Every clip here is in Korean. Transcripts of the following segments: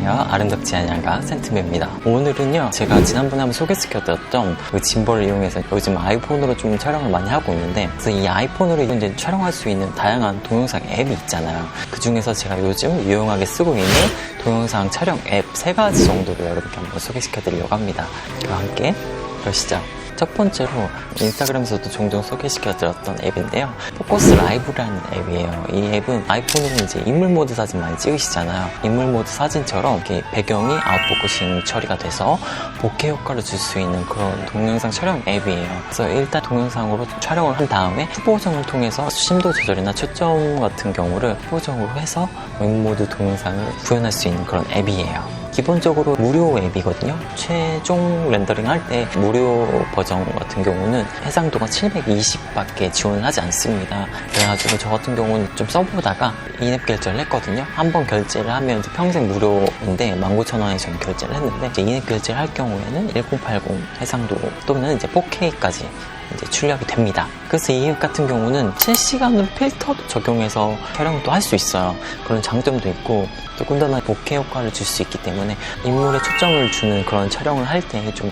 안녕하세요. 아름답지 않은 양가 센트맨입니다. 오늘은요, 제가 지난번에 한번 소개시켜드렸던 그 짐벌을 이용해서 요즘 아이폰으로 좀 촬영을 많이 하고 있는데, 그래서 이 아이폰으로 이제 촬영할 수 있는 다양한 동영상 앱이 있잖아요. 그 중에서 제가 요즘 유용하게 쓰고 있는 동영상 촬영 앱 3가지 정도를 여러분께 한번 소개시켜드리려고 합니다. 그와 함께 그러시죠. 첫 번째로 인스타그램에서도 종종 소개시켜드렸던 앱인데요. 포커스 라이브라는 앱이에요. 이 앱은 아이폰으로 이제 인물 모드 사진 많이 찍으시잖아요. 인물 모드 사진처럼 이렇게 배경이 아웃포커싱 처리가 돼서 보케 효과를 줄 수 있는 그런 동영상 촬영 앱이에요. 그래서 일단 동영상으로 촬영을 한 다음에 후보정을 통해서 심도 조절이나 초점 같은 경우를 후보정으로 해서 웹모드 동영상을 구현할 수 있는 그런 앱이에요. 기본적으로 무료 앱이거든요. 최종 렌더링 할 때 무료 버전 같은 경우는 해상도가 720밖에 지원을 하지 않습니다. 그래가지고 저 같은 경우는 좀 써보다가 인앱 결제를 했거든요. 한번 결제를 하면 평생 무료인데 19,000원에 저는 결제를 했는데 이제 인앱 결제를 할 경우에는 1080 해상도 또는 이제 4K까지 이제 출력이 됩니다. 그래서 이 앱 같은 경우는 실시간으로 필터도 적용해서 촬영을 또 할 수 있어요. 그런 장점도 있고 더군다나 보케 효과를 줄 수 있기 때문에 인물에 초점을 주는 그런 촬영을 할 때 좀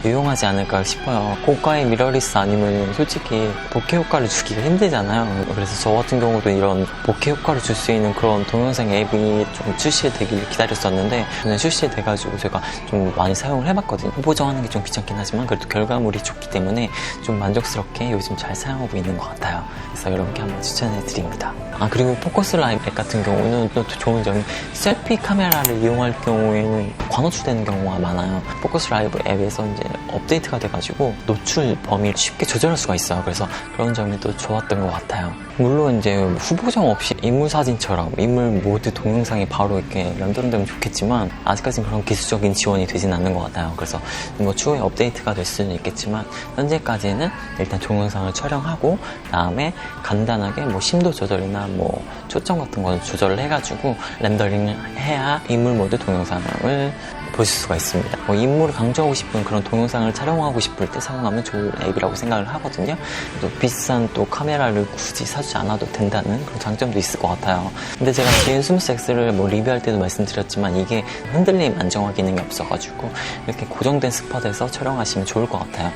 유용하지 않을까 싶어요. 고가의 미러리스 아니면 솔직히 보케 효과를 주기가 힘들잖아요. 그래서 저 같은 경우도 이런 보케 효과를 줄 수 있는 그런 동영상 앱이 좀 출시되기를 기다렸었는데 그냥 출시돼가지고 제가 좀 많이 사용을 해봤거든요. 후보정하는 게 좀 귀찮긴 하지만 그래도 결과물이 좋기 때문에 좀 만족스럽게 요즘 잘 사용하고 있는 것 같아요. 그래서 여러분께 한번 추천해드립니다. 그리고 포커스 라이브 앱 같은 경우는 또 좋은 점이 셀피 카메라를 이용할 경우에는 관호출되는 경우가 많아요. 포커스 라이브 앱에서 이제 업데이트가 돼가지고 노출 범위를 쉽게 조절할 수가 있어요. 그래서 그런 점이 또 좋았던 것 같아요. 물론 이제 후보정 없이 인물 사진처럼 인물 모드 동영상이 바로 이렇게 렌더링되면 좋겠지만 아직까지는 그런 기술적인 지원이 되진 않는 것 같아요. 그래서 뭐 추후에 업데이트가 될 수는 있겠지만 현재까지는 일단 동영상을 촬영하고 다음에 간단하게 뭐 심도 조절이나 뭐 초점 같은 걸 조절을 해가지고 렌더링을 해야 인물 모드 동영상을 보실 수가 있습니다. 뭐 인물을 강조하고 싶은 그런 동영상을 촬영하고 싶을 때 사용하면 좋은 앱이라고 생각을 하거든요. 또 비싼 또 카메라를 굳이 사주지 않아도 된다는 그런 장점도 있을 것 같아요. 근데 제가 GN26X를 뭐 리뷰할 때도 말씀드렸지만 이게 흔들림 안정화 기능이 없어가지고 이렇게 고정된 스팟에서 촬영하시면 좋을 것 같아요.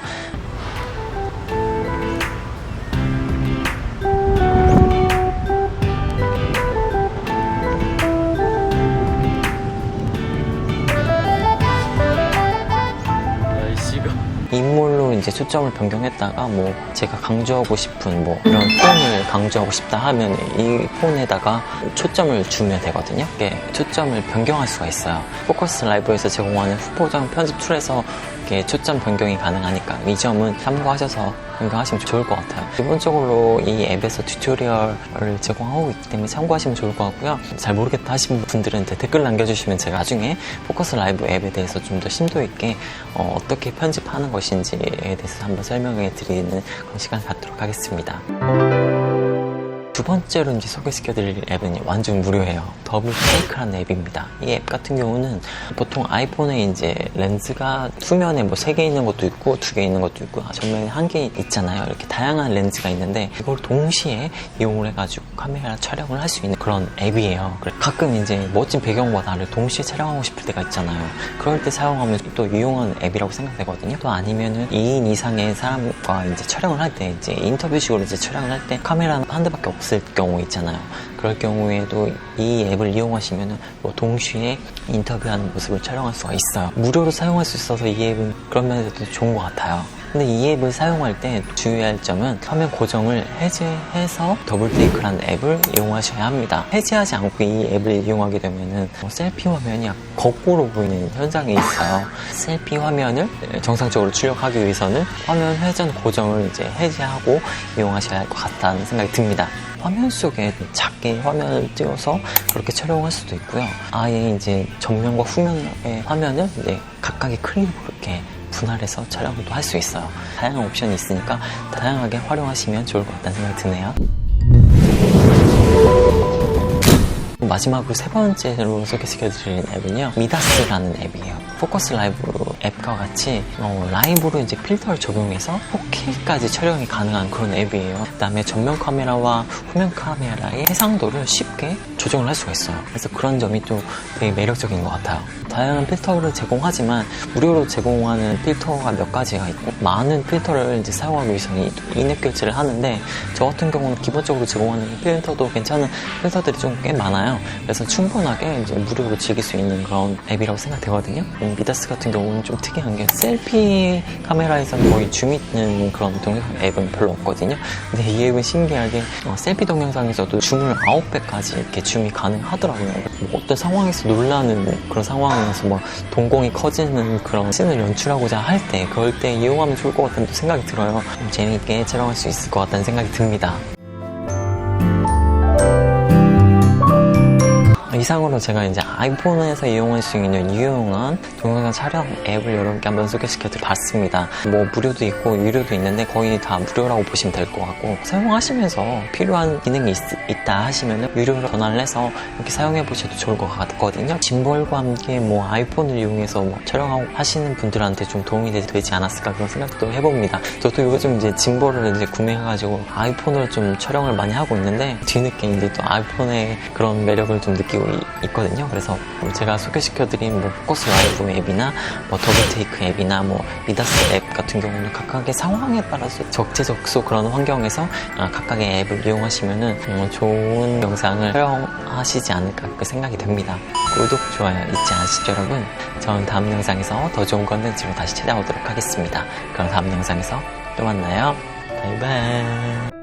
인물로 이제 초점을 변경했다가 뭐 제가 강조하고 싶은 뭐 이런 폰을 강조하고 싶다 하면 이 폰에다가 초점을 주면 되거든요. 이게 초점을 변경할 수가 있어요. 포커스 라이브에서 제공하는 후보정 편집 툴에서 이렇게 초점 변경이 가능하니까 이 점은 참고하셔서 변경하시면 좋을 것 같아요. 기본적으로 이 앱에서 튜토리얼을 제공하고 있기 때문에 참고하시면 좋을 것 같고요. 잘 모르겠다 하시는 분들은 댓글 남겨주시면 제가 나중에 포커스 라이브 앱에 대해서 좀 더 심도 있게 어떻게 편집하는 것인지에 대해서 한번 설명해 드리는 그런 시간 갖도록 하겠습니다. 두 번째로 이제 소개시켜드릴 앱은 완전 무료예요. 더블 테이크라는 앱입니다. 이 앱 같은 경우는 보통 아이폰에 이제 렌즈가 후면에 뭐 3개 있는 것도 있고 2개 있는 것도 있고 전면에 1개 있잖아요. 이렇게 다양한 렌즈가 있는데 이걸 동시에 이용을 해가지고 카메라 촬영을 할 수 있는 그런 앱이에요. 가끔 이제 멋진 배경과 나를 동시에 촬영하고 싶을 때가 있잖아요. 그럴 때 사용하면 또 유용한 앱이라고 생각되거든요. 또 아니면은 2인 이상의 사람과 이제 촬영을 할 때 이제 인터뷰식으로 이제 촬영을 할 때 카메라는 한 대밖에 없을 경우 있잖아요. 그럴 경우에도 이 앱을 이용하시면 뭐 동시에 인터뷰하는 모습을 촬영할 수가 있어요. 무료로 사용할 수 있어서 이 앱은 그런 면에서도 좋은 것 같아요. 근데 이 앱을 사용할 때 주의할 점은 화면 고정을 해제해서 더블테이크라는 앱을 이용하셔야 합니다. 해제하지 않고 이 앱을 이용하게 되면은 셀피 화면이 거꾸로 보이는 현상이 있어요. 셀피 화면을 정상적으로 출력하기 위해서는 화면 회전 고정을 이제 해제하고 이용하셔야 할 것 같다는 생각이 듭니다. 화면 속에 작게 화면을 띄워서 그렇게 촬영할 수도 있고요. 아예 이제 전면과 후면의 화면을 이제 각각의 클립으로 이렇게 분할해서 촬영도 할 수 있어요. 다양한 옵션이 있으니까 다양하게 활용하시면 좋을 것 같다는 생각이 드네요. 마지막으로 세 번째로 소개시켜드리는 앱은요, 미다스라는 앱이에요. 포커스 라이브 앱과 같이 라이브로 이제 필터를 적용해서 4K까지 촬영이 가능한 그런 앱이에요. 그다음에 전면 카메라와 후면 카메라의 해상도를 쉽게 조정을 할 수가 있어요. 그래서 그런 점이 또 되게 매력적인 것 같아요. 다양한 필터를 제공하지만 무료로 제공하는 필터가 몇 가지가 있고 많은 필터를 이제 사용하기 위해서 인앱 결제를 하는데 저 같은 경우는 기본적으로 제공하는 필터도 괜찮은 필터들이 좀 꽤 많아요. 그래서 충분하게 이제 무료로 즐길 수 있는 그런 앱이라고 생각되거든요. 미다스 같은 경우는 좀 특이한 게 셀피 카메라에서는 거의 줌 있는 그런 동영상 앱은 별로 없거든요. 근데 이 앱은 신기하게 셀피 동영상에서도 줌을 9배까지 이렇게 줌이 가능하더라고요. 어떤 상황에서 놀라는 그런 상황에서 뭐 동공이 커지는 그런 씬을 연출하고자 할 때 그럴 때 이용하면 좋을 것 같다는 생각이 들어요. 좀 재미있게 촬영할 수 있을 것 같다는 생각이 듭니다. 이상으로 제가 이제 아이폰에서 이용할 수 있는 유용한 동영상 촬영 앱을 여러분께 한번 소개시켜 봤습니다. 뭐 무료도 있고 유료도 있는데 거의 다 무료라고 보시면 될 것 같고 사용하시면서 필요한 기능이 있다 하시면 유료로 전화를 해서 이렇게 사용해 보셔도 좋을 것 같거든요. 짐벌과 함께 뭐 아이폰을 이용해서 뭐 촬영하시는 분들한테 좀 도움이 되지 않았을까 그런 생각도 해봅니다. 저도 요즘 이제 짐벌을 이제 구매해가지고 아이폰으로 좀 촬영을 많이 하고 있는데 뒤늦게 이제 또 아이폰의 그런 매력을 좀 느끼고 있거든요. 그래서 제가 소개시켜드린 뭐 포커스 라이브 앱이나 뭐 더블테이크 앱이나 뭐 미다스 앱 같은 경우는 각각의 상황에 따라서 적재적소 그런 환경에서 각각의 앱을 이용하시면은 좋은 영상을 촬영하시지 않을까 그 생각이 듭니다. 구독, 좋아요 잊지 않으시죠 여러분? 저는 다음 영상에서 더 좋은 컨텐츠로 다시 찾아오도록 하겠습니다. 그럼 다음 영상에서 또 만나요. 바이바이.